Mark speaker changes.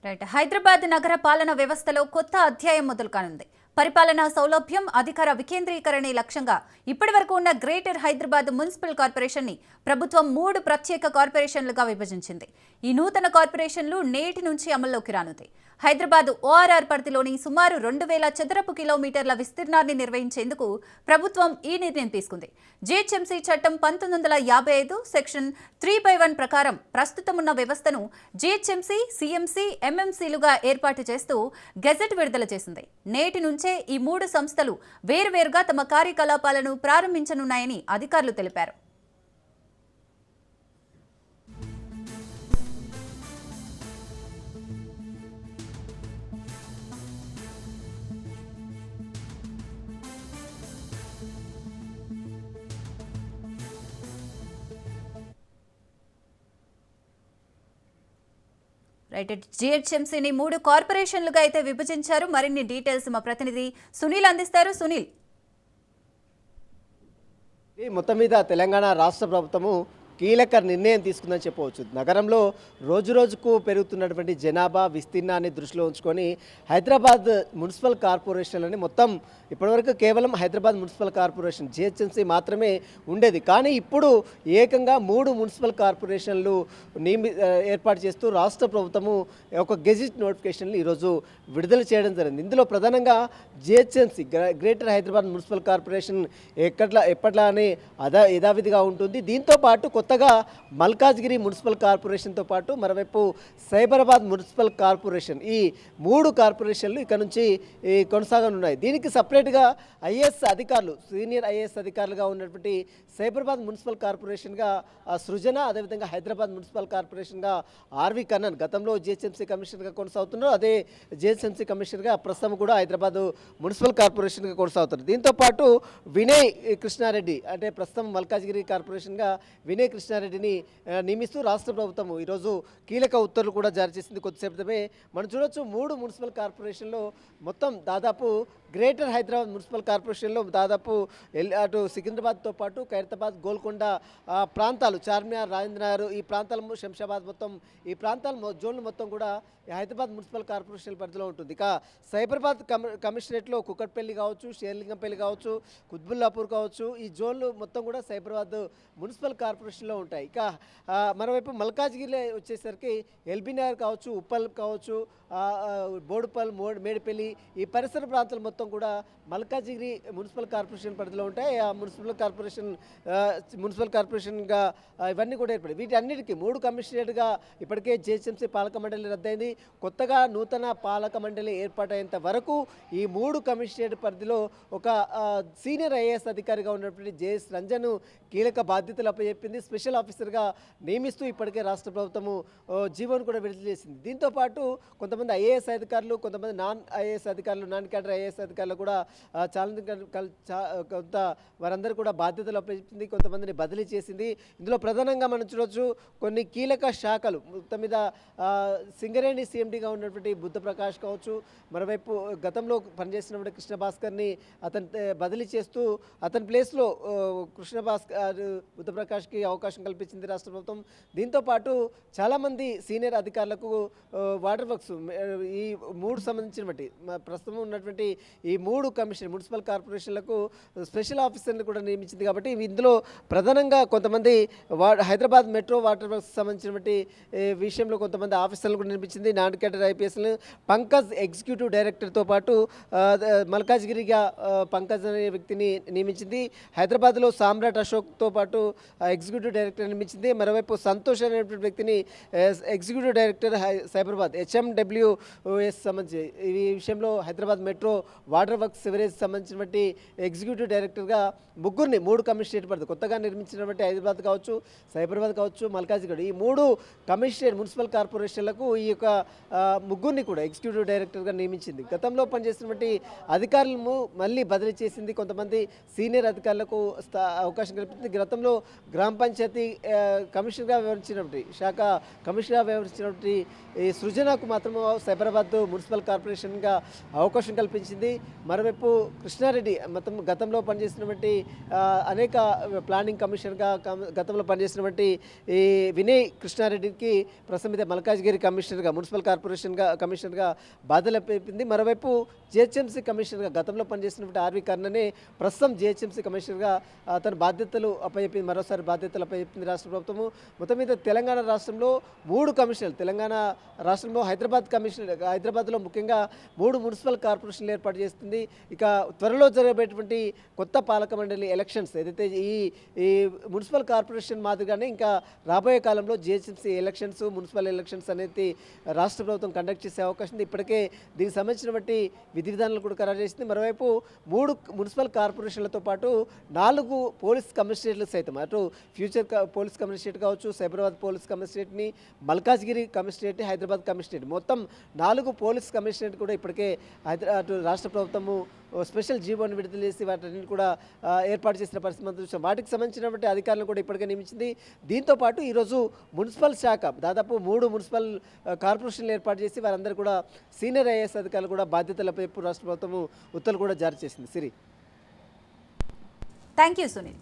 Speaker 1: Right. Hyderabad నగర పాలన వ్యవస్థలో కొత్త అధ్యాయం మొదలు కానుంది. పరిపాలనా సౌలభ్యం, అధికార వికేంద్రీకరణే లక్ష్యంగా ఇప్పటివరకు ఉన్న గ్రేటర్ హైదరాబాద్ మున్సిపల్ కార్పొరేషన్ ని ప్రభుత్వం 3 ప్రత్యేక కార్పొరేషన్లుగా విభజించింది. ఈ నూతన కార్పొరేషన్లు నేటి నుంచి అమల్లోకి రానుంది. హైదరాబాద్ ఓఆర్ఆర్ పరిధిలోని సుమారు 2000 చదరపు కిలోమీటర్ల విస్తీర్ణాన్ని నిర్వహించేందుకు ప్రభుత్వం ఈ నిర్ణయం తీసుకుంది. జీహెచ్ఎంసీ చట్టం 1955 సెక్షన్ 3/1 ప్రకారం ప్రస్తుతం ఉన్న వ్యవస్థను జీహెచ్ఎంసీ, సీఎంసీ, ఎంఎంసీలుగా ఏర్పాటు చేస్తూ గెజెట్ విడుదల చేసింది. నేటి నుంచే ఈ 3 సంస్థలు వేర్వేరుగా తమ కార్యకలాపాలను ప్రారంభించనున్నాయని అధికారులు తెలిపారు. రైట్. జీహెచ్ఎంసీని 3 కార్పొరేషన్లుగా అయితే విభజించారు. మరిన్ని డీటెయిల్స్ మా ప్రతినిధి సునీల్ అందిస్తారు. సునీల్,
Speaker 2: మొత్తం మీద తెలంగాణ రాష్ట్ర ప్రభుత్వము కీలక నిర్ణయం తీసుకుందని చెప్పవచ్చు. నగరంలో రోజురోజుకు పెరుగుతున్నటువంటి జనాభా విస్తీర్ణాన్ని దృష్టిలో ఉంచుకొని హైదరాబాద్ మున్సిపల్ కార్పొరేషన్లని మొత్తం ఇప్పటివరకు కేవలం హైదరాబాద్ మున్సిపల్ కార్పొరేషన్ జీహెచ్ఎంసీ మాత్రమే ఉండేది. కానీ ఇప్పుడు ఏకంగా 3 మున్సిపల్ కార్పొరేషన్లు ఏర్పాటు చేస్తూ రాష్ట్ర ప్రభుత్వము ఒక గెజిట్ నోటిఫికేషన్లు ఈరోజు విడుదల చేయడం జరిగింది. ఇందులో ప్రధానంగా GHMC greater Hyderabad municipal corporation ఎప్పట్లానే యథావిధిగా ఉంటుంది. దీంతో పాటు కొత్తగా మల్కాజ్గిరి మున్సిపల్ కార్పొరేషన్తో పాటు మరోవైపు సైబరాబాద్ మున్సిపల్ కార్పొరేషన్, ఈ 3 కార్పొరేషన్లు ఇక్కడ నుంచి కొనసాగనున్నాయి. దీనికి సపరేట్గా ఐఏఎస్ అధికారులు, సీనియర్ ఐఏఎస్ అధికారులుగా ఉన్నటువంటి సైబరాబాద్ మున్సిపల్ కార్పొరేషన్గా సృజన, అదేవిధంగా హైదరాబాద్ మున్సిపల్ కార్పొరేషన్గా ఆర్వి కన్నన్ గతంలో జిహెచ్ఎంసీ కమిషనర్గా కొనసాగుతున్నారు. అదే జిహెచ్ఎంసీ కమిషనర్గా ప్రస్తుతం కూడా హైదరాబాద్ మున్సిపల్ కార్పొరేషన్గా కొనసాగుతున్నారు. దీంతోపాటు వినయ్ కృష్ణారెడ్డి, అంటే ప్రస్తుతం మల్కాజ్గిరి కార్పొరేషన్గా వినయ్ కృష్ణారెడ్డిని నియమిస్తూ రాష్ట్ర ప్రభుత్వం ఈరోజు కీలక ఉత్తర్వులు కూడా జారీ చేసింది. కొద్దిసేపటిమే మనం చూడొచ్చు 3 మున్సిపల్ కార్పొరేషన్లో మొత్తం దాదాపు గ్రేటర్ హైదరాబాద్ మున్సిపల్ కార్పొరేషన్లో దాదాపు అటు సికింద్రాబాద్తో పాటు ఖైరతాబాద్, గోల్కొండ ప్రాంతాలు, చార్మినార్, రాజేంద్రనగర్, ఈ ప్రాంతాలు, శంషాబాద్, మొత్తం ఈ ప్రాంతాల జోన్లు మొత్తం కూడా హైదరాబాద్ మున్సిపల్ కార్పొరేషన్ పరిధిలో ఉంటుంది. ఇక సైబరాబాద్ కమిషనరేట్లో కుకట్పల్లి కావచ్చు, షేర్లింగంపల్లి కావచ్చు, కుత్బుల్లాపూర్ కావచ్చు, ఈ జోన్లు మొత్తం కూడా సైబరాబాద్ మున్సిపల్ కార్పొరేషన్లో ఉంటాయి. ఇక మరోవైపు మల్కాజ్గిరిలో వచ్చేసరికి ఎల్బీ నగర్ కావచ్చు, ఉప్పల్ కావచ్చు, బోడుపల్, మేడిపల్లి, ఈ పరిసర ప్రాంతాలు మొత్తం కూడా మల్కాజ్గిరి మున్సిపల్ కార్పొరేషన్ పరిధిలో ఉంటాయి. ఆ మున్సిపల్ కార్పొరేషన్గా ఇవన్నీ కూడా ఏర్పడి వీటి అన్నిటికీ 3 కమిషనరేట్గా ఇప్పటికే జిహెచ్ఎంసీ పాలక మండలి రద్దయింది. కొత్తగా నూతన పాలక మండలి ఏర్పాటయ్యేంత వరకు ఈ 3 కమిషనరేట్ పరిధిలో ఒక సీనియర్ ఐఏఎస్ అధికారిగా ఉన్నటువంటి జేఎస్ రంజన్ కీలక బాధ్యతలు అప్పచెప్పింది. స్పెషల్ ఆఫీసర్గా నియమిస్తూ ఇప్పటికే రాష్ట్ర ప్రభుత్వము జీవోను కూడా విడుదల చేసింది. దీంతోపాటు కొంతమంది ఐఏఎస్ అధికారులు, కొంతమంది నాన్ ఐఏఎస్ అధికారులు, నాన్ క్యాడర్ ఐఏఎస్ అధికారులు కూడా కొంత వారందరూ కూడా బాధ్యతలు అప్పచెప్పింది, కొంతమందిని బదిలీ చేసింది. ఇందులో ప్రధానంగా మనం చూడవచ్చు కొన్ని కీలక శాఖలు మొత్తం మీద సింగరేణి సీఎండీగా ఉన్నటువంటి బుద్ధప్రకాష్ కావచ్చు, మరోవైపు గతంలో పనిచేసినటువంటి కృష్ణ భాస్కర్ని అతను బదిలీ చేస్తూ అతని ప్లేస్లో బుద్ధప్రకాష్కి అవకాశం కల్పించింది రాష్ట్ర ప్రభుత్వం. దీంతోపాటు చాలామంది సీనియర్ అధికారులకు వాటర్ వర్క్స్, ఈ 3 సంబంధించినటువంటి ప్రస్తుతం ఉన్నటువంటి ఈ 3 మున్సిపల్ కార్పొరేషన్లకు స్పెషల్ ఆఫీసర్ని కూడా నియమించింది. కాబట్టి ఇందులో ప్రధానంగా కొంతమంది హైదరాబాద్ మెట్రో వాటర్ వర్క్స్ సంబంధించినటువంటి విషయంలో కొంతమంది ఆఫీసర్లు కూడా నియమించింది. నాన్ క్యాడర్ ఐపీఎస్లు పంకజ్ ఎగ్జిక్యూటివ్ డైరెక్టర్తో పాటు మల్కాజ్గిరిగా పంకజ్ అనే వ్యక్తిని నియమించింది. హైదరాబాద్లో సామ్రాట్ అశోక్తో పాటు ఎగ్జిక్యూటివ్ డైరెక్టర్ నియమించింది. మరోవైపు సంతోష్ అనేటువంటి వ్యక్తిని ఎగ్జిక్యూటివ్ డైరెక్టర్ సైబరాబాద్ HMWS సంబంధించి ఈ విషయంలో Hyderabad metro water works sewerage సంబంధించినటువంటి ఎగ్జిక్యూటివ్ డైరెక్టర్గా 3 కమిషనరేట్ పడుతుంది. కొత్తగా నిర్మించినటువంటి హైదరాబాద్ కావచ్చు, సైబరాబాద్ కావచ్చు, మల్కాజ్గిరి, ఈ 3 కమిషనరేట్ మున్సిపల్ కార్పొరేషన్లకు ఈ యొక్క 3 కూడా ఎగ్జిక్యూటివ్ డైరెక్టర్గా నియమించింది. గతంలో పనిచేసినటువంటి అధికారులను మళ్ళీ బదిలీ చేసింది. కొంతమంది సీనియర్ అధికారులకు అవకాశం కల్పించింది. గతంలో గ్రామ పంచాయతీ పంచాయతీ కమిషనర్గా వ్యవహరించినటువంటి శాఖ కమిషనర్గా వ్యవహరించినటువంటి ఈ సృజనకు మాత్రము సైబరాబాద్ మున్సిపల్ కార్పొరేషన్గా అవకాశం కల్పించింది. మరోవైపు కృష్ణారెడ్డి మొత్తం గతంలో పనిచేసినటువంటి అనేక ప్లానింగ్ కమిషనర్గా గతంలో పనిచేసినటువంటి ఈ వినయ్ కృష్ణారెడ్డికి ప్రస్తుతం మీద మల్కాజ్గిరి కమిషనర్గా మున్సిపల్ కార్పొరేషన్గా కమిషనర్గా బాధ్యతలు అప్పచెప్పింది. మరోవైపు జిహెచ్ఎంసీ కమిషనర్గా గతంలో పనిచేసినటువంటి ఆర్వి కర్ణనే ప్రస్తుతం జిహెచ్ఎంసీ కమిషనర్గా తన బాధ్యతలు అప్పచెప్పింది. మరోసారి బాధ్యతలు అప్పచెప్పింది రాష్ట్ర ప్రభుత్వము. మొత్తం మీద తెలంగాణ రాష్ట్రంలో 3 కమిషనర్లు, తెలంగాణ రాష్ట్రంలో హైదరాబాద్లో ముఖ్యంగా 3 మున్సిపల్ కార్పొరేషన్లు ఏర్పాటు చేస్తుంది. ఇక త్వరలో జరగబోయేటువంటి కొత్త పాలక మండలి ఎలక్షన్స్ ఏదైతే ఈ మున్సిపల్ కార్పొరేషన్ మాదిరిగానే ఇంకా రాబోయే కాలంలో జిహెచ్ఎంసీ ఎలక్షన్స్, మున్సిపల్ ఎలక్షన్స్ అనేది రాష్ట్ర ప్రభుత్వం కండక్ట్ చేసే అవకాశం ఉంది. ఇప్పటికే దీనికి సంబంధించినటువంటి విధి విధానాలు కూడా ఖరారు చేసింది. మరోవైపు 3 మున్సిపల్ కార్పొరేషన్లతో పాటు 4 పోలీస్ కమిషనరేట్లు సైతం, అటు ఫ్యూచర్ పోలీస్ కమిషనరేట్ కావచ్చు, సైబరాబాద్ పోలీస్ కమిషనరేట్ని, మల్కాజ్గిరి కమిషనరేట్, హైదరాబాద్ కమిషనరేట్, మొత్తం 4 పోలీస్ కమిషనరేట్ కూడా ఇప్పటికే అటు రాష్ట్ర ప్రభుత్వము స్పెషల్ జీవోని విడుదల చేసి వాటిని కూడా ఏర్పాటు చేసిన పరిస్థితి మనం చూసాం. వాటికి సంబంధించినటువంటి అధికారులను కూడా ఇప్పటికే నియమించింది. దీంతోపాటు ఈరోజు మున్సిపల్ శాఖ దాదాపు 3 మున్సిపల్ కార్పొరేషన్లు ఏర్పాటు చేసి వారందరూ కూడా సీనియర్ ఐఏఎస్ అధికారులు కూడా బాధ్యతలపై రాష్ట్ర ప్రభుత్వము ఉత్తర్వులు కూడా జారీ చేసింది. సిరి,
Speaker 1: థ్యాంక్ యూ సునీల్.